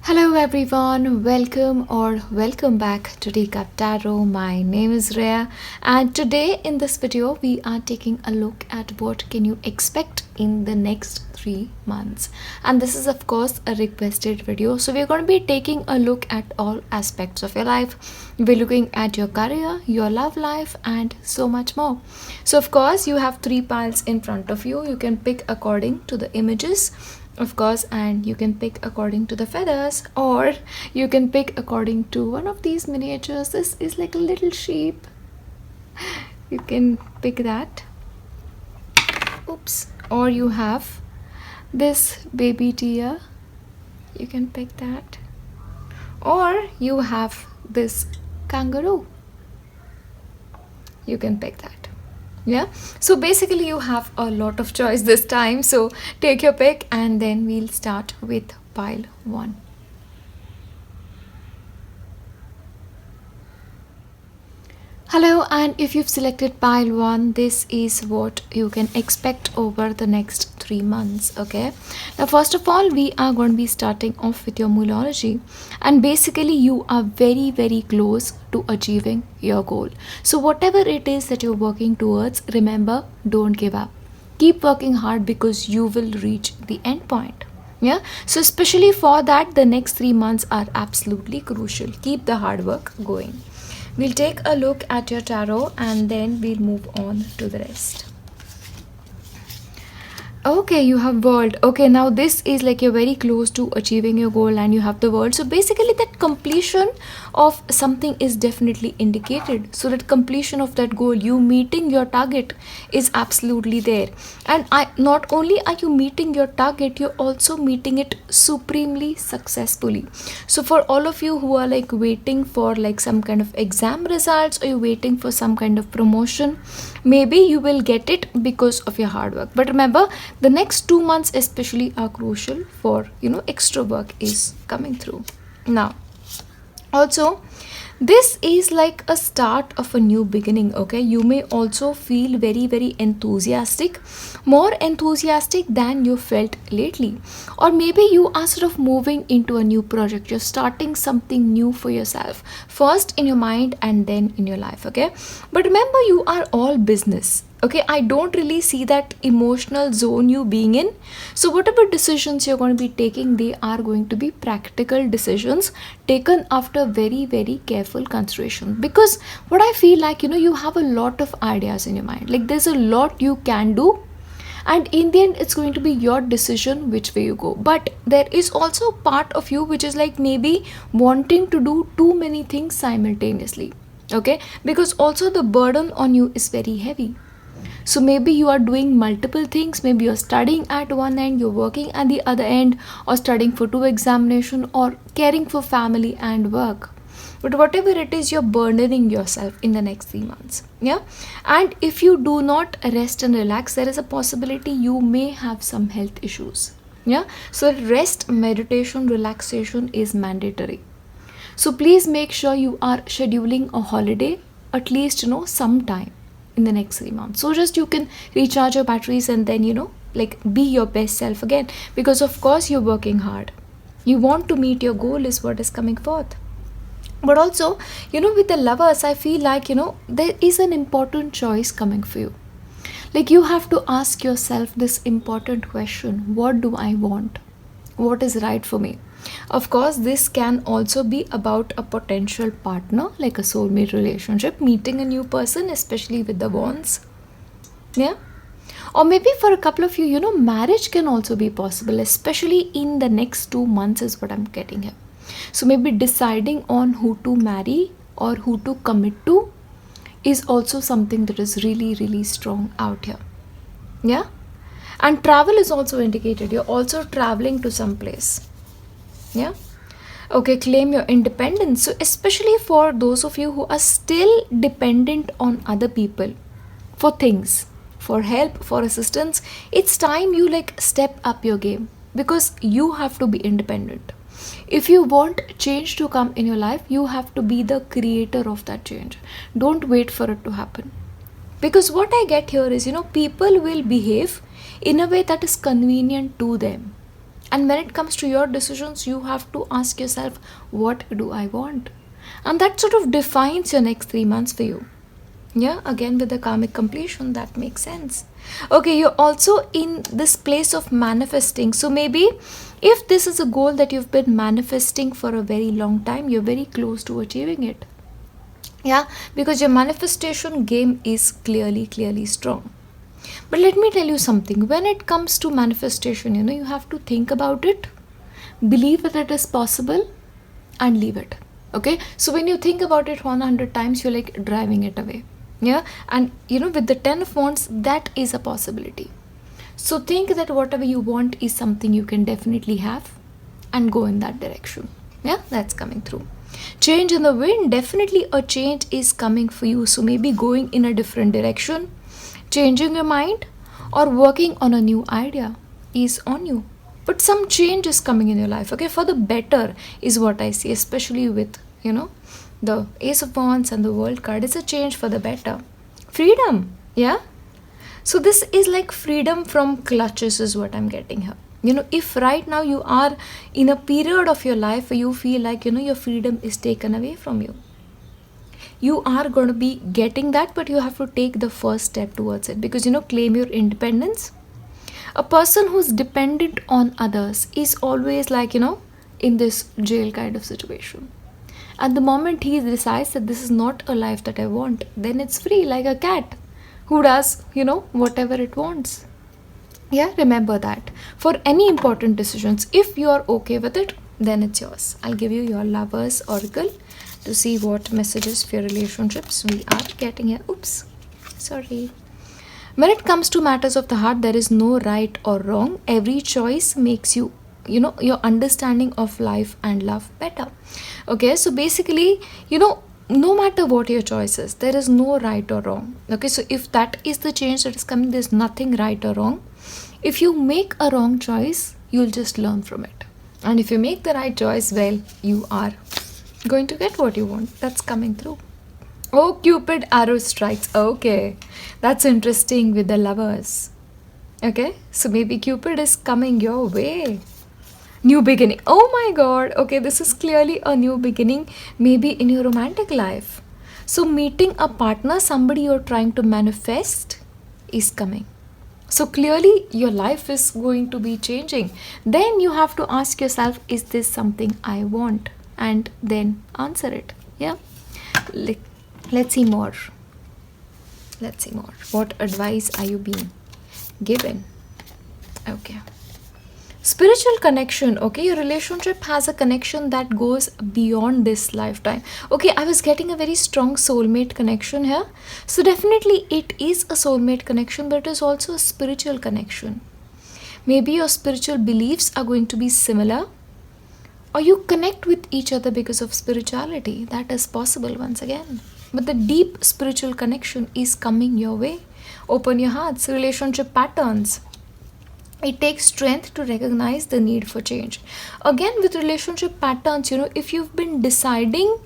Hello everyone, welcome back to Teacup Tarot. My name is Reya, and today in this video we are taking a look at what can you expect in the next 3 months. And this is of course a requested video. So we're going to be taking a look at all aspects of your life. We're looking at your career, your love life and so much more. So of course you have 3 piles in front of you. You can pick according to the images, of course, and you can pick according to the feathers, or you can pick according to one of these miniatures. This is like a little sheep. You can pick that. Oops. Or you have this baby deer. You can pick that. Or you have this kangaroo. You can pick that. Yeah, so basically you have a lot of choice this time, so take your pick and then we'll start with pile 1. Hello, and if you've selected pile 1, this is what you can expect over the next 3 months. Okay, now first of all we are going to be starting off with your Moolology, and basically you are very close to achieving your goal. So whatever it is that you're working towards, remember, don't give up. Keep working hard because you will reach the end point. Yeah, so especially for that, the next 3 months are absolutely crucial. Keep the hard work going. We'll take a look at your tarot and then we'll move on to the rest. Okay, you have World. Okay, now this is like you're very close to achieving your goal and you have the World. So basically that completion of something is definitely indicated. So that completion of that goal, you meeting your target, is absolutely there. And not only are you meeting your target, you're also meeting it supremely successfully. So for all of you who are like waiting for like some kind of exam results, or you're waiting for some kind of promotion, maybe you will get it because of your hard work. But remember, the next 2 months especially are crucial for, extra work is coming through. Now, also, this is like a start of a new beginning. Okay, you may also feel very enthusiastic, more enthusiastic than you felt lately, or maybe you are sort of moving into a new project. You're starting something new for yourself, first in your mind and then in your life. Okay, but remember, you are all business. Okay, I don't really see that emotional zone you being in. So whatever decisions you're going to be taking, they are going to be practical decisions taken after very careful consideration. Because what I feel like, you have a lot of ideas in your mind. Like there's a lot you can do, and in the end it's going to be your decision which way you go. But there is also part of you which is like maybe wanting to do too many things simultaneously. Okay, because also the burden on you is very heavy. So maybe you are doing multiple things. Maybe you're studying at one end, you're working at the other end, or studying for 2 examination, or caring for family and work. But whatever it is, you're burdening yourself in the next 3 months. Yeah, and if you do not rest and relax, there is a possibility you may have some health issues. Yeah, so rest, meditation, relaxation is mandatory. So please make sure you are scheduling a holiday at least some time in the next 3 months, so just you can recharge your batteries and then like be your best self again. Because of course you're working hard, you want to meet your goal is what is coming forth. But also with the Lovers, I feel like there is an important choice coming for you. Like you have to ask yourself this important question: what do I want? What is right for me? Of course, this can also be about a potential partner, like a soulmate relationship, meeting a new person, especially with the Wands. Yeah, or maybe for a couple of you, marriage can also be possible, especially in the next 2 months is what I'm getting here. So maybe deciding on who to marry or who to commit to is also something that is really strong out here. Yeah, and travel is also indicated. You're also traveling to some place. Yeah, okay, claim your independence. So especially for those of you who are still dependent on other people for things, for help, for assistance, it's time you like step up your game, because you have to be independent. If you want change to come in your life, you have to be the creator of that change. Don't wait for it to happen. Because what I get here is, people will behave in a way that is convenient to them. And when it comes to your decisions, you have to ask yourself, what do I want? And that sort of defines your next 3 months for you. Yeah, again with the karmic completion, that makes sense. Okay, you're also in this place of manifesting. So maybe if this is a goal that you've been manifesting for a very long time, you're very close to achieving it. Yeah, because your manifestation game is clearly strong. But let me tell you something. When it comes to manifestation, you have to think about it, believe that it is possible, and leave it. Okay, so when you think about it 100 times, you're like driving it away. Yeah, and with the 10 of wands, that is a possibility. So think that whatever you want is something you can definitely have, and go in that direction. Yeah, that's coming through. Change in the wind, definitely a change is coming for you. So maybe going in a different direction, changing your mind, or working on a new idea is on you. But some change is coming in your life, okay, for the better is what I see, especially with the Ace of Wands and the World card. It's a change for the better. Freedom, yeah. So this is like freedom from clutches is what I'm getting here. If right now you are in a period of your life where you feel like your freedom is taken away from you, you are going to be getting that, but you have to take the first step towards it, because claim your independence. A person who's dependent on others is always like in this jail kind of situation. At the moment he decides that this is not a life that I want, then it's free, like a cat who does whatever it wants. Yeah, remember that for any important decisions, if you are okay with it, then it's yours. I'll give you your Lovers oracle to see what messages for your relationships we are getting here. Oops, sorry. When it comes to matters of the heart, there is no right or wrong. Every choice makes you your understanding of life and love better. Okay, so basically no matter what your choice is, there is no right or wrong. Okay, so if that is the change that is coming, there's nothing right or wrong. If you make a wrong choice, you'll just learn from it. And if you make the right choice, well, you are going to get what you want. That's coming through. Oh, Cupid arrow strikes. Okay, that's interesting with the Lovers. Okay, so maybe Cupid is coming your way. New beginning. Oh my god. Okay, this is clearly a new beginning, maybe in your romantic life. So meeting a partner, somebody you're trying to manifest, is coming. So clearly your life is going to be changing. Then you have to ask yourself, is this something I want? And then answer it. Yeah. Let's see more. Let's see more. What advice are you being given? Okay. Spiritual connection. Okay, your relationship has a connection that goes beyond this lifetime. Okay, I was getting a very strong soulmate connection here. So definitely it is a soulmate connection, but it is also a spiritual connection. Maybe your spiritual beliefs are going to be similar, or you connect with each other because of spirituality. That is possible once again. But the deep spiritual connection is coming your way. Open your hearts. Relationship patterns. It takes strength to recognize the need for change. Again, with relationship patterns, if you've been deciding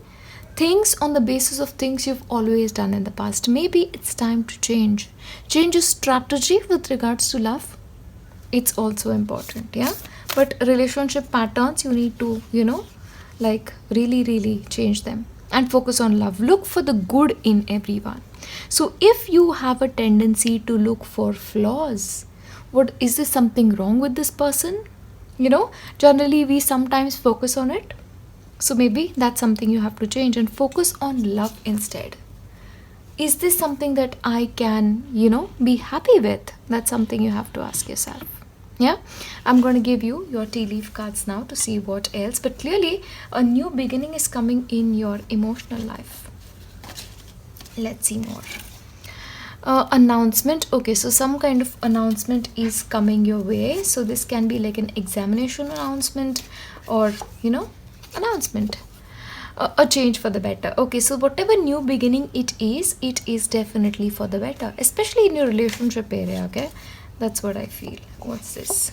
things on the basis of things you've always done in the past, maybe it's time to change. Change your strategy with regards to love. It's also important, yeah. But relationship patterns, you need to, really change them and focus on love. Look for the good in everyone. So if you have a tendency to look for flaws, what is this something wrong with this person? Generally we sometimes focus on it. So maybe that's something you have to change and focus on love instead. Is this something that I can, be happy with? That's something you have to ask yourself. Yeah, I'm going to give you your tea leaf cards now to see what else. But clearly a new beginning is coming in your emotional life. Let's see more. Announcement. Okay, so some kind of announcement is coming your way. So this can be like an examination announcement, or announcement, a change for the better. Okay, so whatever new beginning it is definitely for the better, especially in your relationship area. Okay, that's what I feel. What's this?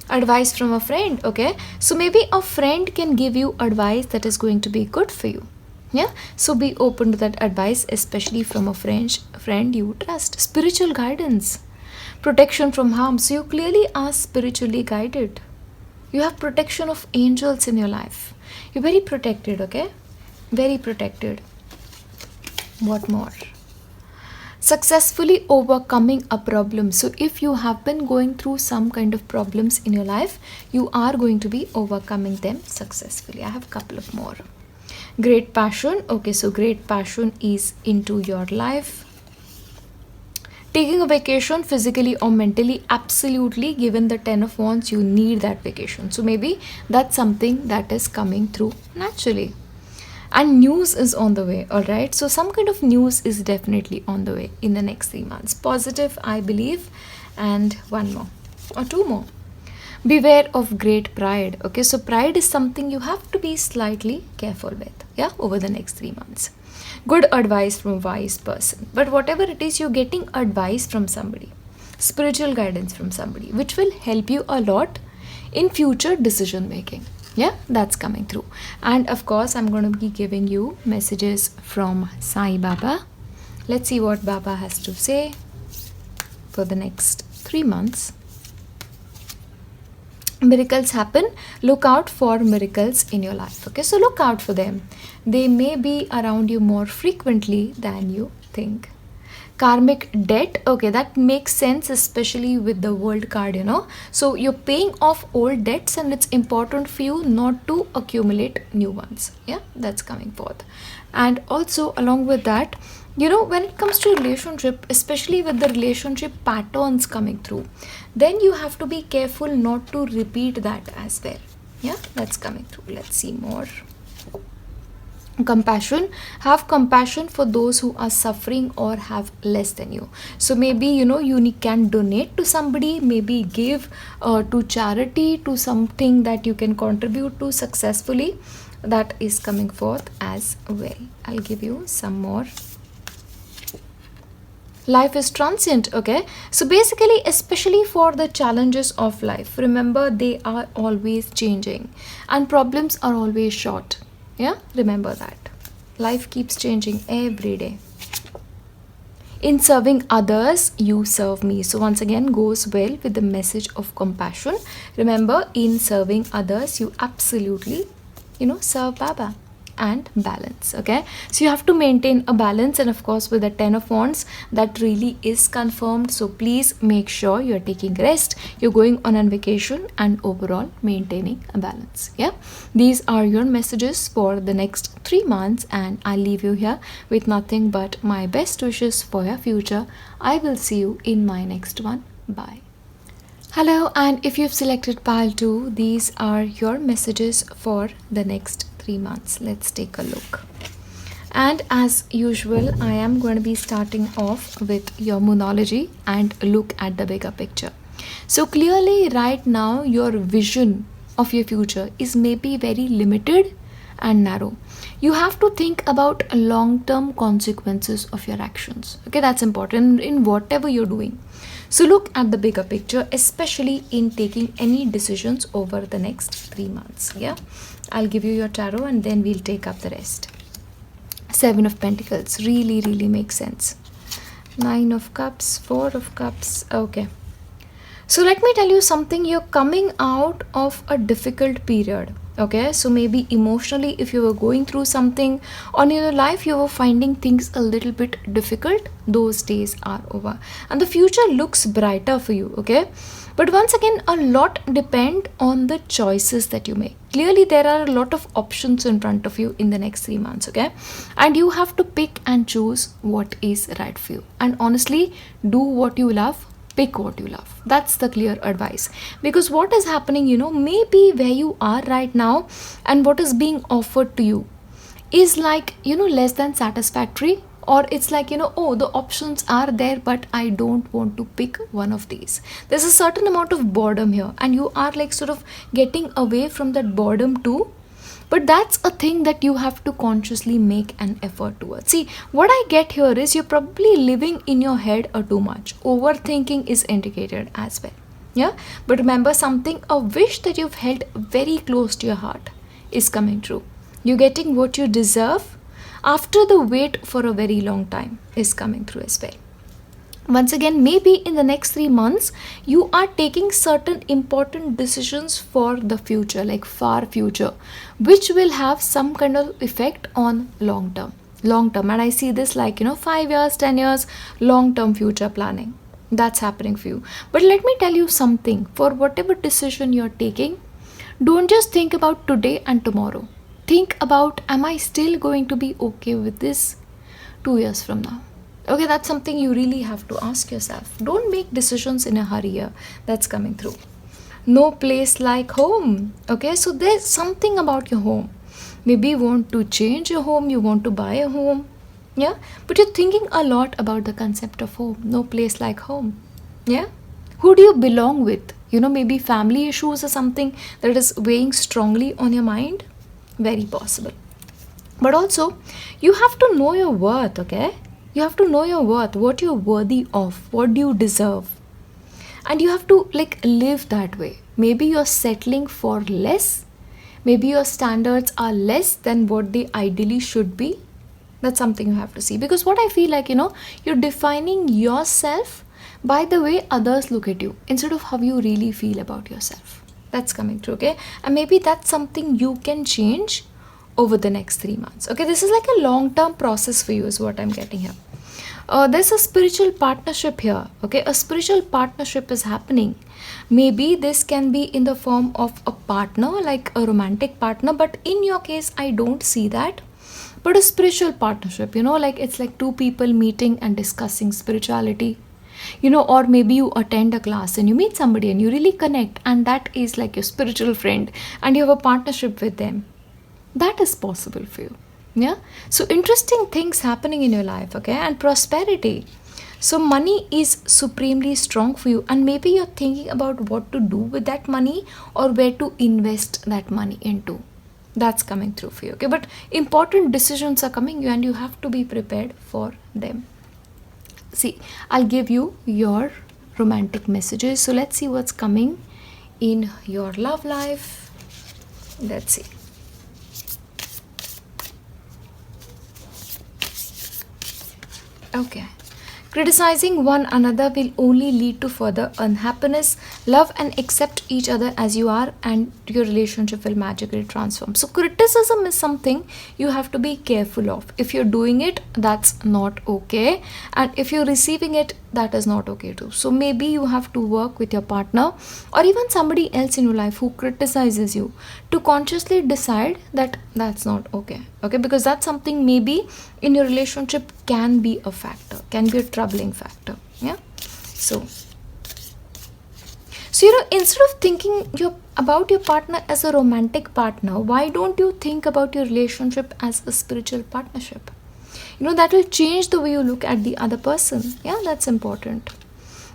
Advice from a friend. Okay, so maybe a friend can give you advice that is going to be good for you. Yeah, so be open to that advice, especially from a friend you trust. Spiritual guidance, protection from harm. So you clearly are spiritually guided. You have protection of angels in your life. You're very protected, okay? Very protected. What more? Successfully overcoming a problem. So if you have been going through some kind of problems in your life, you are going to be overcoming them successfully. I have a couple of more. Great passion. Okay, so great passion is into your life. Taking a vacation physically or mentally, absolutely, given the 10 of wands, you need that vacation. So maybe that's something that is coming through naturally. And news is on the way, all right? So some kind of news is definitely on the way in the next 3 months. Positive, I believe. And one more or two more. Beware of great pride. Okay, so pride is something you have to be slightly careful with, yeah, over the next 3 months. Good advice from a wise person. But whatever it is, you're getting advice from somebody, spiritual guidance from somebody, which will help you a lot in future decision making. Yeah, that's coming through. And of course, I'm going to be giving you messages from Sai Baba. Let's see what Baba has to say for the next 3 months. Miracles happen. Look out for miracles in your life. Okay, so look out for them. They may be around you more frequently than you think. Karmic debt. Okay, that makes sense, especially with the world card, you know. So you're paying off old debts, and it's important for you not to accumulate new ones. Yeah, that's coming forth. And also along with that, you know, when it comes to relationship, especially with the relationship patterns coming through, then you have to be careful not to repeat that as well. Yeah, that's coming through. Let's see more. Compassion. Have compassion for those who are suffering or have less than you. So maybe, you know, you can donate to somebody, maybe give to charity, to something that you can contribute to successfully. That is coming forth as well. I'll give you some more. Life is transient. Okay, so basically, especially for the challenges of life, remember they are always changing and problems are always short. Yeah, remember that. Life keeps changing every day. In serving others, you serve me. So once again, goes well with the message of compassion. Remember, in serving others, you absolutely, you know, serve Baba. And balance. Okay, so you have to maintain a balance, and of course with the 10 of wands, that really is confirmed. So please make sure you're taking rest, you're going on a vacation, and overall maintaining a balance. Yeah, these are your messages for the next 3 months, and I'll leave you here with nothing but my best wishes for your future. I will see you in my next one. Bye. Hello, and if you've selected pile 2, these are your messages for the next 3 months. Let's take a look. And as usual, I am going to be starting off with your moonology and look at the bigger picture. So clearly right now your vision of your future is maybe very limited and narrow. You have to think about long-term consequences of your actions. Okay, that's important in whatever you're doing. So look at the bigger picture, especially in taking any decisions over the next 3 months. Yeah, I'll give you your tarot and then we'll take up the rest. 7 of Pentacles really makes sense. 9 of Cups, 4 of Cups. Okay, so let me tell you something. You're coming out of a difficult period. Okay, so maybe emotionally, if you were going through something on your life, you were finding things a little bit difficult, those days are over and the future looks brighter for you. Okay, but once again, a lot depend on the choices that you make. Clearly there are a lot of options in front of you in the next 3 months. Okay, and you have to pick and choose what is right for you, and honestly, do what you love. Pick what you love. That's the clear advice. Because what is happening, you know, maybe where you are right now and what is being offered to you is like, you know, less than satisfactory, or it's like, you know, oh, the options are there, but I don't want to pick one of these. There's a certain amount of boredom here, and you are like sort of getting away from that boredom too. But that's a thing that you have to consciously make an effort towards. See, what I get here is you're probably living in your head too much. Overthinking is indicated as well. Yeah, but remember something, a wish that you've held very close to your heart is coming true. You're getting what you deserve after the wait for a very long time is coming through as well. Once again, maybe in the next 3 months you are taking certain important decisions for the future, like far future, which will have some kind of effect on long term. And I see this like 5 years, 10 years, long term future planning, that's happening for you. But let me tell you something, for whatever decision you're taking, don't just think about today and tomorrow. Think about, am I still going to be okay with this 2 years from now? Okay, that's something you really have to ask yourself. Don't make decisions in a hurry here. That's coming through. No place like home. Okay, so there's something about your home. Maybe you want to change your home, you want to buy a home. Yeah, but you're thinking a lot about the concept of home. No place like home. Yeah, who do you belong with? Maybe family issues or something that is weighing strongly on your mind. Very possible. But also, you have to know your worth, okay? You have to know your worth, what you're worthy of, what do you deserve. And you have to live that way. Maybe you're settling for less. Maybe your standards are less than what they ideally should be. That's something you have to see. Because what I feel like, you're defining yourself by the way others look at you instead of how you really feel about yourself. That's coming through, okay? And maybe that's something you can change over the next 3 months. Okay, this is like a long-term process for you is what I'm getting here. There's a spiritual partnership here. Okay, a spiritual partnership is happening. Maybe this can be in the form of a partner, like a romantic partner, but in your case I don't see that. But a spiritual partnership, it's like two people meeting and discussing spirituality. Or maybe you attend a class and you meet somebody and you really connect, and that is like your spiritual friend and you have a partnership with them. That is possible for you. Yeah, so interesting things happening in your life, okay? And prosperity. So money is supremely strong for you, and maybe you're thinking about what to do with that money or where to invest that money into. That's coming through for you, okay? But important decisions are coming and you have to be prepared for them. See, I'll give you your romantic messages. So let's see what's coming in your love life. Let's see. Okay. Criticizing one another will only lead to further unhappiness. Love and accept each other as you are, and your relationship will magically transform. So criticism is something you have to be careful of. If you're doing it, that's not okay. And if you're receiving it, that is not okay too. So maybe you have to work with your partner or even somebody else in your life who criticizes you to consciously decide that that's not okay. Okay, because that's something maybe in your relationship can be a factor, can be a troubling factor. Yeah. So instead of thinking about your partner as a romantic partner, why don't you think about your relationship as a spiritual partnership? That will change the way you look at the other person. Yeah, that's important.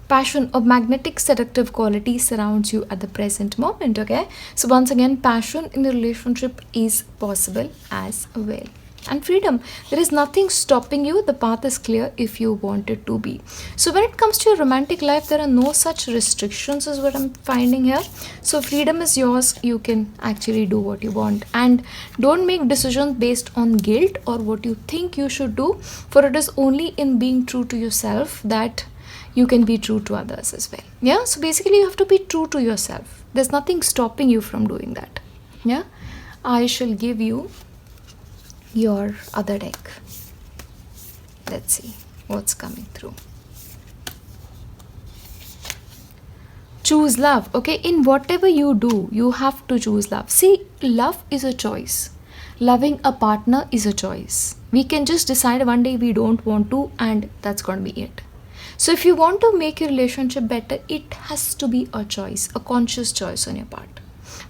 Passion or magnetic seductive quality surrounds you at the present moment. Okay, so once again, passion in the relationship is possible as well. And freedom, there is nothing stopping you. The path is clear if you want it to be. So when it comes to your romantic life, there are no such restrictions is what I'm finding here. So freedom is yours. You can actually do what you want, and don't make decisions based on guilt or what you think you should do, for it is only in being true to yourself that you can be true to others as well. Yeah, so basically you have to be true to yourself. There's nothing stopping you from doing that. Yeah, I shall give you your other deck. Let's see what's coming through. Choose love. Okay, in whatever you do, you have to choose love. See, love is a choice. Loving a partner is a choice. We can just decide one day we don't want to, and that's going to be it. So if you want to make your relationship better, it has to be a choice, a conscious choice on your part,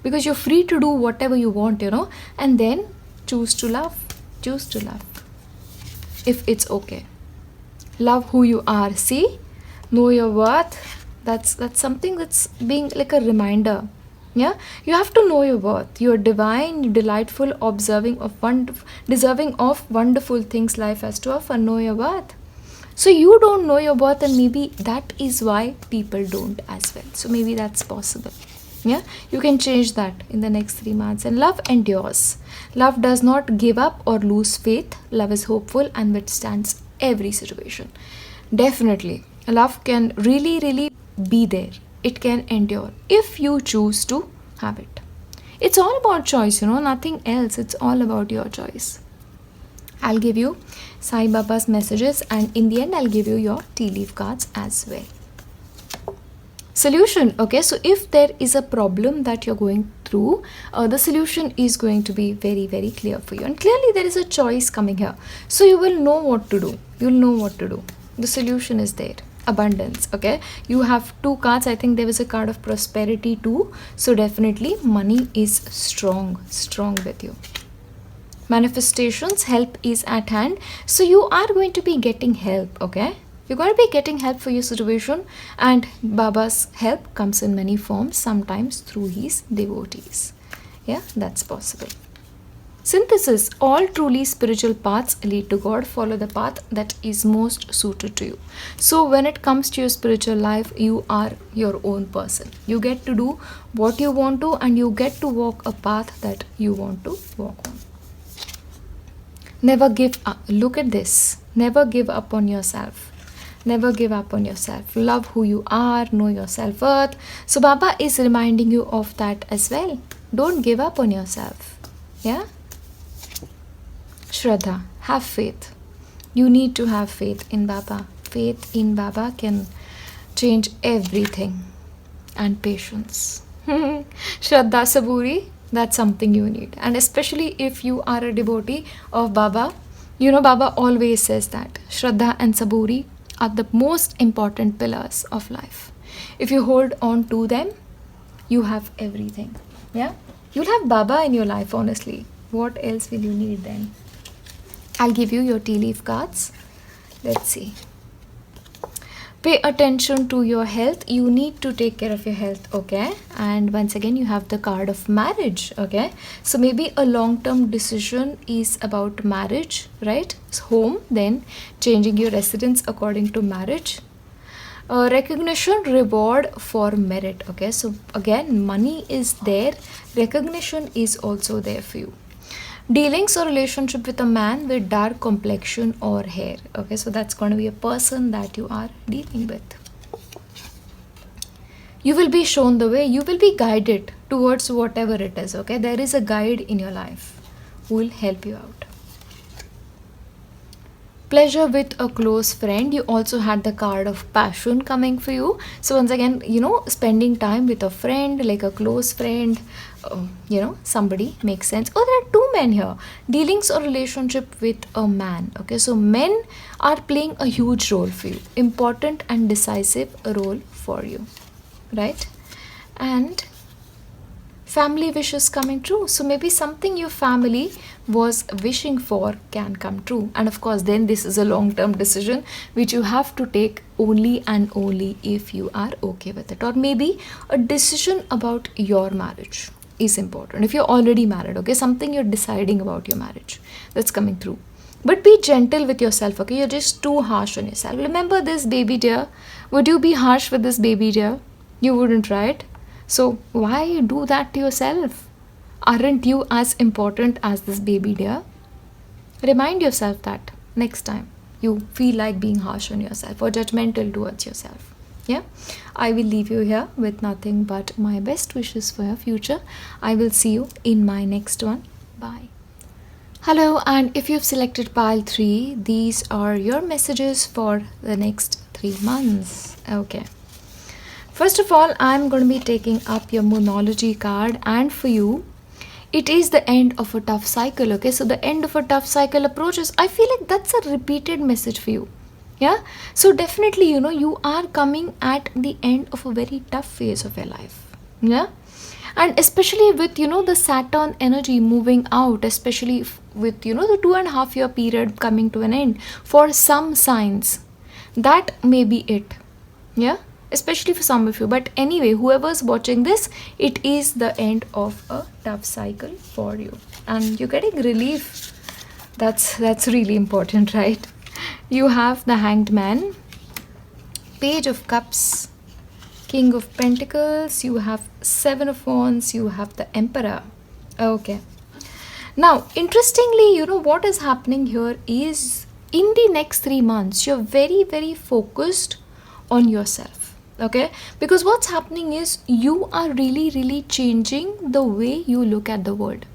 because you're free to do whatever you want, and then choose to love. Choose to love if it's okay. Love who you are. See, know your worth. That's something that's being like a reminder. Yeah, you have to know your worth. You're divine, you're delightful, deserving of wonderful things life has to offer. Know your worth. So you don't know your worth, and maybe that is why people don't as well. So maybe that's possible. Yeah, you can change that in the next 3 months. And love endures. Love does not give up or lose faith. Love is hopeful and withstands every situation. Definitely. Love can really be there. It can endure if you choose to have it. It's all about choice, nothing else. It's all about your choice. I'll give you Sai Baba's messages, and in the end, I'll give you your tea leaf cards as well. Solution. Okay, so if there is a problem that you're going through, the solution is going to be very clear for you, and clearly there is a choice coming here, so you will know what to do. The solution is there. Abundance. Okay, you have two cards. I think there was a card of prosperity too, so definitely money is strong with you. Manifestations, help is at hand, so you are going to be getting help. Okay, you're going to be getting help for your situation, and Baba's help comes in many forms, sometimes through his devotees. Yeah, that's possible. Synthesis. All truly spiritual paths lead to God. Follow the path that is most suited to you. So when it comes to your spiritual life, you are your own person. You get to do what you want to, and you get to walk a path that you want to walk on. Never give up. Look at this. Never give up on yourself. Never give up on yourself. Love who you are. Know your self-worth. So Baba is reminding you of that as well. Don't give up on yourself. Yeah? Shraddha. Have faith. You need to have faith in Baba. Faith in Baba can change everything. And patience. Shraddha Saburi. That's something you need. And especially if you are a devotee of Baba, Baba always says that Shraddha and Saburi are the most important pillars of life. If you hold on to them, you have everything. Yeah? You'll have Baba in your life, honestly. What else will you need then? I'll give you your tea leaf cards. Let's see. Pay attention to your health. You need to take care of your health, okay? And once again, you have the card of marriage, okay? So maybe a long-term decision is about marriage, right? Home, then changing your residence according to marriage. Recognition, reward for merit, okay? So again, money is there. Recognition is also there for you. Dealings or relationship with a man with dark complexion or hair. Okay, so that's going to be a person that you are dealing with. You will be shown the way. You will be guided towards whatever it is. Okay, there is a guide in your life who will help you out. Pleasure with a close friend. You also had the card of passion coming for you. So once again, spending time with a friend, like a close friend, somebody makes sense. Oh, there are two men here. Dealings or relationship with a man. Okay, so men are playing a huge role for you. Important and decisive role for you. Right? And family wishes coming true. So maybe something your family was wishing for can come true. And of course, then this is a long-term decision which you have to take only and only if you are okay with it. Or maybe a decision about your marriage is important. If you're already married, okay, something you're deciding about your marriage, that's coming through. But be gentle with yourself, okay? You're just too harsh on yourself. Remember this, baby dear. Would you be harsh with this baby dear? You wouldn't, right? So why do that to yourself? Aren't you as important as this baby dear? Remind yourself that next time you feel like being harsh on yourself or judgmental towards yourself. Yeah, I will leave you here with nothing but my best wishes for your future. I will see you in my next one. Bye. Hello, and if you've selected pile 3, these are your messages for the next 3 months. Okay. First of all, I'm going to be taking up your Moonology card, and for you, it is the end of a tough cycle, okay? So the end of a tough cycle approaches. I feel like that's a repeated message for you. Yeah? So definitely, you are coming at the end of a very tough phase of your life. Yeah? And especially with, the Saturn energy moving out, especially with, the 2.5 year period coming to an end for some signs. That may be it. Yeah? Especially for some of you. But anyway, whoever's watching this, it is the end of a tough cycle for you. And you're getting relief. That's really important, right? You have the Hanged Man, Page of Cups, King of Pentacles, you have 7 of Wands, you have the Emperor. Okay. Now, interestingly, what is happening here is in the next 3 months, you're very, very focused on yourself. Okay, because what's happening is you are really changing the way you look at the world.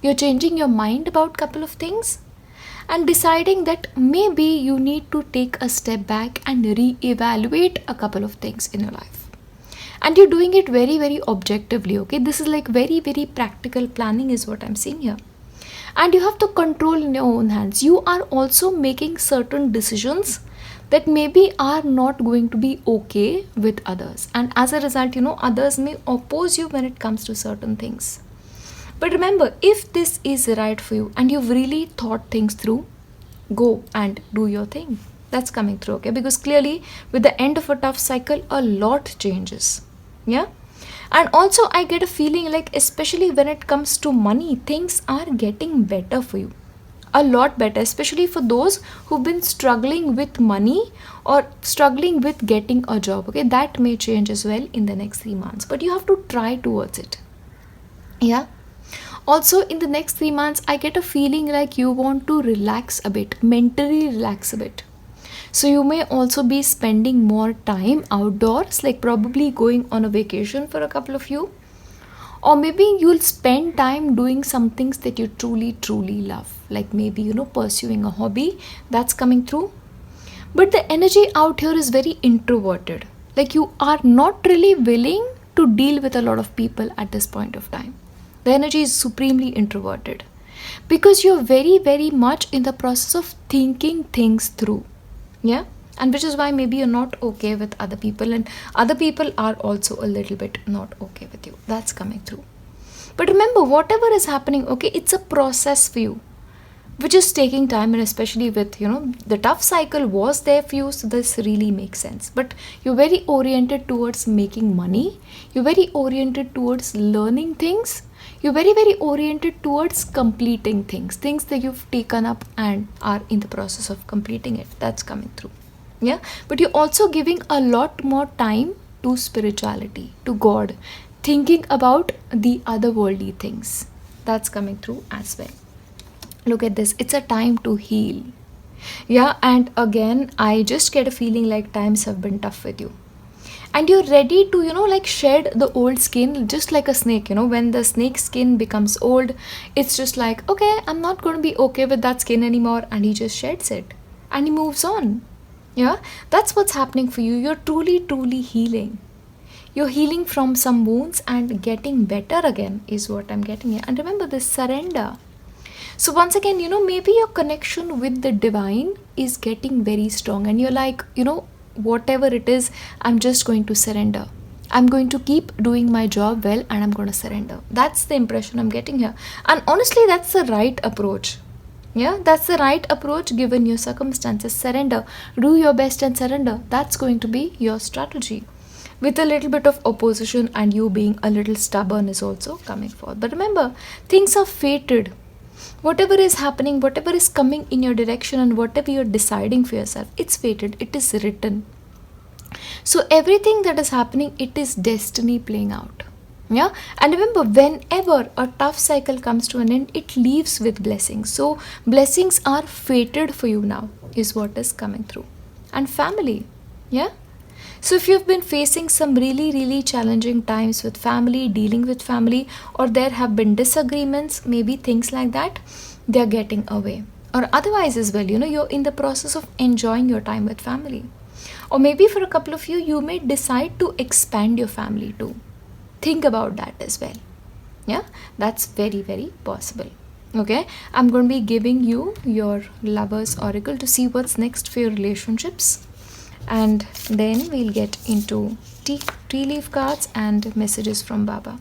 You're changing your mind about couple of things and deciding that maybe you need to take a step back and re-evaluate a couple of things in your life. And you're doing it very objectively. Okay, this is like very practical planning is what I'm seeing here. And you have to control in your own hands. You are also making certain decisions that maybe are not going to be okay with others, and as a result, others may oppose you when it comes to certain things. But remember, if this is right for you and you've really thought things through, go and do your thing. That's coming through. Okay, because clearly with the end of a tough cycle, a lot changes. Yeah. And also I get a feeling like, especially when it comes to money, things are getting better for you. A lot better, especially for those who've been struggling with money or struggling with getting a job. Okay, that may change as well in the next 3 months, but you have to try towards it. Yeah. Also, in the next 3 months, I get a feeling like you want to relax a bit, mentally relax a bit. So you may also be spending more time outdoors, like probably going on a vacation for a couple of you. Or maybe you'll spend time doing some things that you truly love, like maybe pursuing a hobby. That's coming through. But the energy out here is very introverted, like you are not really willing to deal with a lot of people at this point of time. The energy is supremely introverted because you're very much in the process of thinking things through. Yeah, and which is why maybe you're not okay with other people, and other people are also a little bit not okay with you. That's coming through. But remember, whatever is happening, okay, it's a process for you, which is taking time, and especially with the tough cycle was there for you, so this really makes sense. But you're very oriented towards making money, you're very oriented towards learning things, you're very oriented towards completing things that you've taken up and are in the process of completing it. That's coming through. Yeah, but you're also giving a lot more time to spirituality, to God, thinking about the otherworldly things. That's coming through as well. Look at this, it's a time to heal. Yeah, and again, I just get a feeling like times have been tough with you. And you're ready to, like shed the old skin, just like a snake. When the snake skin becomes old, it's just like, okay, I'm not going to be okay with that skin anymore. And he just sheds it and he moves on. Yeah, that's what's happening for you. You're truly healing. You're healing from some wounds and getting better again is what I'm getting here. And remember this surrender. So once again, maybe your connection with the divine is getting very strong and you're like, whatever it is, I'm just going to surrender. I'm going to keep doing my job well and I'm going to surrender. That's the impression I'm getting here. And honestly, that's the right approach. Yeah, that's the right approach given your circumstances. Surrender. Do your best and surrender. That's going to be your strategy. With a little bit of opposition and you being a little stubborn is also coming forth. But remember, things are fated. Whatever is happening, whatever is coming in your direction and whatever you're deciding for yourself, it's fated, it is written. So everything that is happening, it is destiny playing out. Yeah, and remember, whenever a tough cycle comes to an end, it leaves with blessings. So blessings are fated for you now is what is coming through. And family, yeah. So if you've been facing some really challenging times with family, dealing with family, or there have been disagreements, maybe things like that, they're getting away. Or otherwise as well, you're in the process of enjoying your time with family. Or maybe for a couple of you, you may decide to expand your family too. Think about that as well. Yeah, that's very possible. Okay, I'm going to be giving you your Lover's Oracle to see what's next for your relationships. And then we'll get into tea leaf cards and messages from Baba.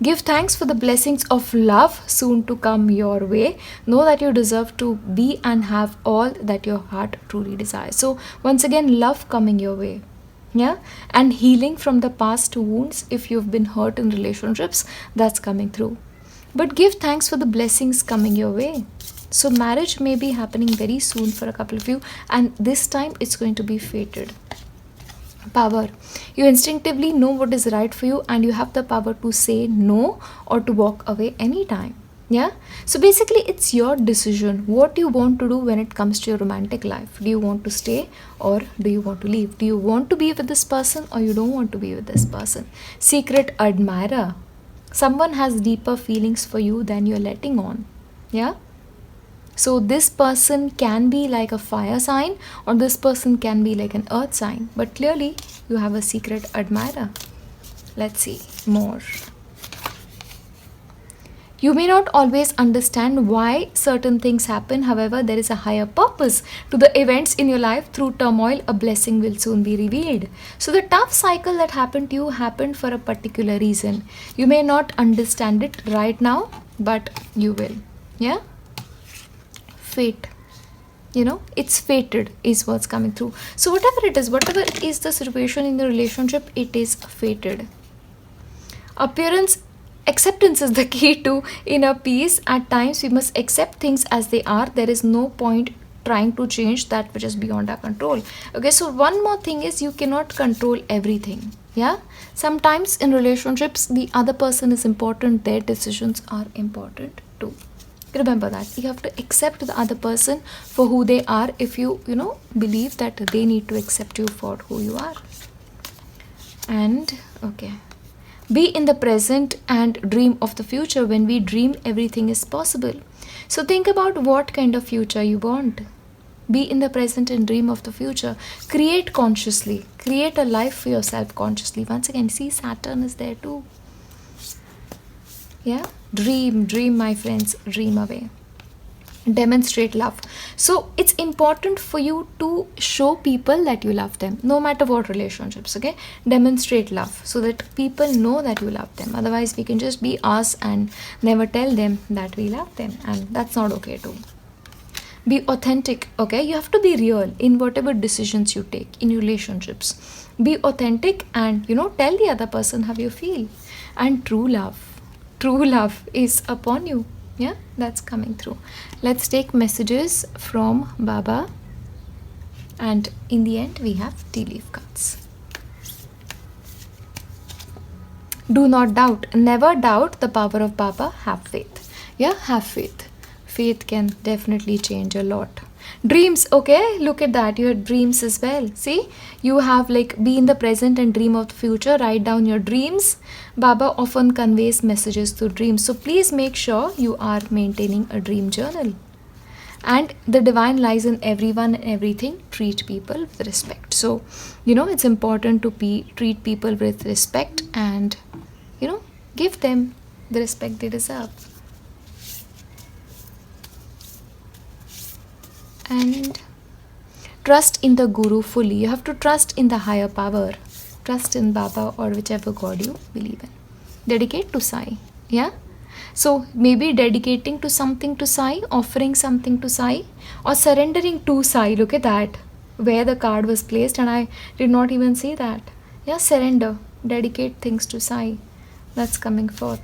Give thanks for the blessings of love soon to come your way. Know that you deserve to be and have all that your heart truly desires. So once again, love coming your way. Yeah, and healing from the past wounds. If you've been hurt in relationships, that's coming through. But give thanks for the blessings coming your way. So marriage may be happening very soon for a couple of you, and this time it's going to be fated. Power. You instinctively know what is right for you and you have the power to say no or to walk away anytime. Yeah, so basically it's your decision what you want to do when it comes to your romantic life. Do you want to stay or do you want to leave? Do you want to be with this person or you don't want to be with this person? Secret admirer, someone has deeper feelings for you than you're letting on. Yeah, so this person can be like a fire sign or this person can be like an earth sign, but clearly you have a secret admirer. Let's see more. You may not always understand why certain things happen. However, there is a higher purpose to the events in your life. Through turmoil, a blessing will soon be revealed. So the tough cycle that happened to you happened for a particular reason. You may not understand it right now, but you will. Yeah? Fate. You know, it's fated is what's coming through. So whatever it is, whatever is the situation in the relationship, it is fated. Appearance. Acceptance is the key to inner peace. At times we must accept things as they are. There is no point trying to change that which is beyond our control. Okay, so one more thing is you cannot control everything. Yeah, sometimes in relationships the other person is important, their decisions are important too. Remember that you have to accept the other person for who they are. If you believe that they need to accept you for who you are. And okay, be in the present and dream of the future. When we dream, everything is possible. So think about what kind of future you want. Be in the present and dream of the future. Create consciously. Create a life for yourself consciously. Once again, see, Saturn is there too. Yeah, dream, my friends, dream away. Demonstrate love. So it's important for you to show people that you love them, no matter what relationships. Okay, demonstrate love so that people know that you love them. Otherwise we can just be us and never tell them that we love them, and that's not okay too. Be authentic. Okay, you have to be real in whatever decisions you take in relationships. Be authentic and tell the other person how you feel. And true love is upon you. Yeah, that's coming through. Let's take messages from Baba, and in the end we have tea leaf cards. Do not doubt. Never doubt the power of Baba. Have faith. Yeah, have faith. Faith can definitely change a lot. Dreams. Okay, look at that. You had dreams as well. See, you have like be in the present and dream of the future. Write down your dreams. Baba often conveys messages through dreams. So please make sure you are maintaining a dream journal. And the divine lies in everyone and everything. Treat people with respect. So, it's important to treat people with respect and, give them the respect they deserve. And trust in the Guru fully. You have to trust in the higher power. Trust in Baba or whichever God you believe in. Dedicate to Sai. Yeah? So maybe dedicating to something to Sai, offering something to Sai, or surrendering to Sai. Look at that. Where the card was placed, and I did not even see that. Yeah, surrender. Dedicate things to Sai. That's coming forth.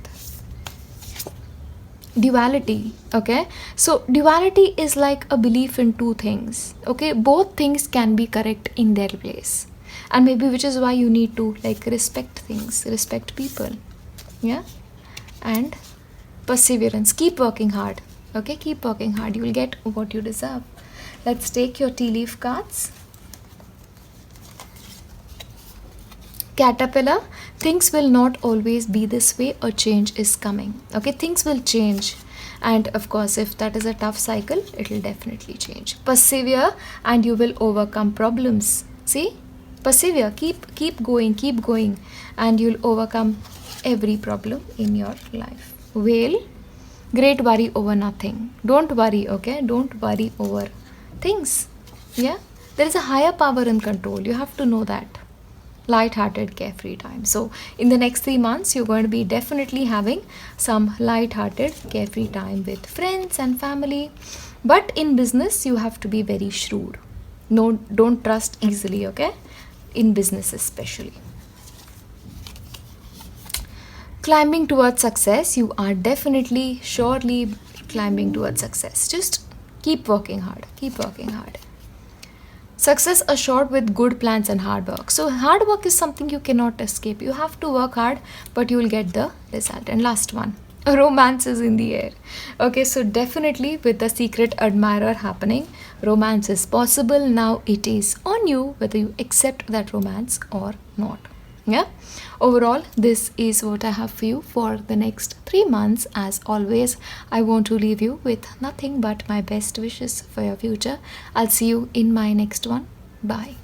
Duality. Okay, so duality is like a belief in two things. Okay, both things can be correct in their place, and maybe which is why you need to like respect things, respect people. Yeah, and perseverance. Keep working hard. Okay, keep working hard. You will get what you deserve. Let's take your tea leaf cards. Caterpillar. Things will not always be this way. A change is coming. Okay, things will change, and of course if that is a tough cycle, it will definitely change. Persevere and you will overcome problems. See, persevere, keep going, and you'll overcome every problem in your life. Whale. Great worry over nothing. Don't worry. Okay, don't worry over things. Yeah, there is a higher power in control. You have to know that. Light-hearted, carefree time. So in the next 3 months you're going to be definitely having some light-hearted, carefree time with friends and family. But in business you have to be very shrewd. No, don't trust easily. Okay, in business especially. Climbing towards success. You are definitely, surely climbing towards success. Just keep working hard. Success assured with good plans and hard work. So hard work is something you cannot escape. You have to work hard, but you will get the result. And last one, Romance is in the air. Okay, so definitely with the secret admirer happening, romance is possible. Now it is on you whether you accept that romance or not. Yeah, overall, this is what I have for you for the next 3 months. As always, I want to leave you with nothing but my best wishes for your future. I'll see you in my next one. Bye.